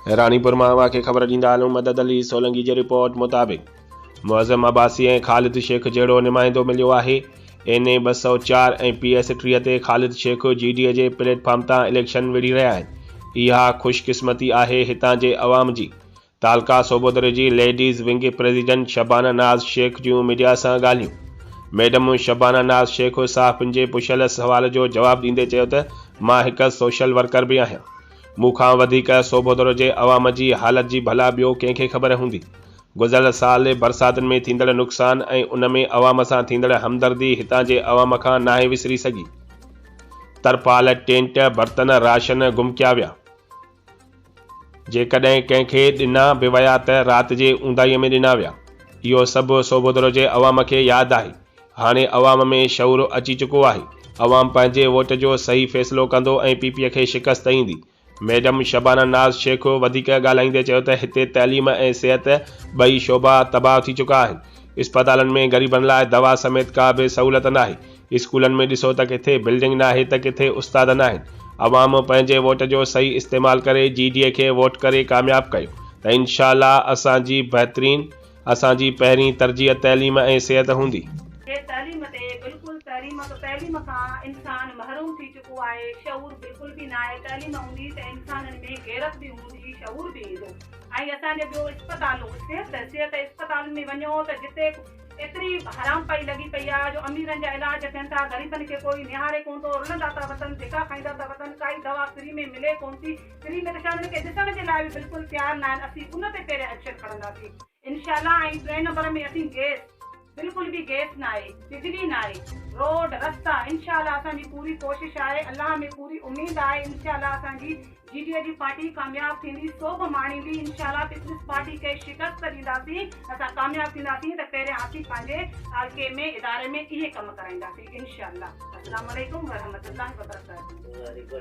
रानीपुर मां खे ख़बर ॾींदा आहियूं। मदद अली सोलंकी जी रिपोर्ट मुताबिक़ मुअज़्ज़म अब्बासी ऐं ख़ालिद शेख जहिड़ो नुमाइंदो मिलियो आहे। NA 204 ऐं PS 30 ते ख़ालिद शेख GDA जे प्लेटफॉर्म तां इलेक्शन विढ़ी रहिया आहिनि। इहा ख़ुशकिस्मती आहे हितां जे अवाम जी। तालका सोबोदर जी लेडीज़ विंग प्रेसिडेंट शबाना नाज़ शेख जूं मीडिया सां ॻाल्हियूं। मैडम शबाना नाज़ शेख साहब जे पुछियल सवाल जो जवाबु ॾींदे चयो त मां हिकु सोशल वर्कर बि आहियां। मूंखां वधीक सोबोदर जे अवाम जी हालत जी भला ॿियो कंहिंखे ख़बर हूंदी। गुज़िरियल साल बरसातुनि में थींदड़ नुक़सान ऐं उन में अवाम सां थींदड़ हमदर्दी हितां जे अवाम खां नाहे विसरी सघी। तरपाल, टेंट, बर्तन, राशन गुम कया विया। जेकॾहिं कंहिंखे ॾिना बि विया त राति जे ऊंदाईअ में ॾिना विया। इहो सभु सोबोदर जे अवाम खे यादि आहे। हाणे अवाम में शऊर अची चुको आहे। अवाम पंहिंजे वोट जो सही फ़ैसिलो कंदो ऐं PPA खे शिकस्त ईंदी। मैडम शबाना नाज़ शेख वधीक ॻाल्हाईंदे चयो त हिते तइलीम ऐं सिहत ॿई शोबा तबाह थी चुका आहिनि। इस्पतालनि में ग़रीबनि लाइ दवा समेत का बि सहूलियत नाहे। स्कूलनि में ॾिसो त किथे बिल्डिंग नाहे त किथे उस्ताद नाहिनि। अवाम पंहिंजे वोट जो सही इस्तेमालु करे GDA खे वोट करे कामयाबु कयो त इंशाअल्लाह असांजी पहिरीं तरजीह तइलीम ऐं सिहत हूंदी। तइलीम खां इंसान महरूम थी चुको आहे। शऊर बिल्कुल भी ना आहे। तइलीम हूंदी त इंसाननि में गैरत भी हूंदी, शऊर भी ईंदो। ऐं असांजे ॿियो इस्पतालूं सिहत इस्पतालुनि में वञो त जिते एतिरी हराम पई लॻी पई आहे जो अमीरनि जा इलाज थियनि था, ग़रीबनि खे कोई निहारे कोन थो। रुलंदा था वतन, धिका खाईंदा था वतन, काई दवा फ्री में मिले कोन थी। फ्री में त शायदि उनखे ॾिसण जे लाइ बि बिल्कुलु तयारु न आहिनि। असीं उन ते पहिरियों एक्शन खणंदासीं इंशाअल्लाह। ऐं 2 नंबर में असीं गैस बिल्कुल भी गैस ना आहे, बिजली ना आहे, रोड रस्ता इंशाअल्लाह असांजी पूरी कोशिश आहे। अल्लाह में पूरी उम्मीद आहे इंशाअल्लाह असांजी GDA जी पार्टी कामयाब थींदी। सोभ माणींदी इंशाअल्लाह। पीपल्स पार्टी खे शिकस्त ॾींदासीं, असां कामयाब थींदासीं त पहिरियां असीं पंहिंजे हल्के में इदारे में इहे कम कराईंदासीं इंशाअल्लाह। अस्सलाम वालेकुम वरहमतुल्लाहि वबरकातुहू।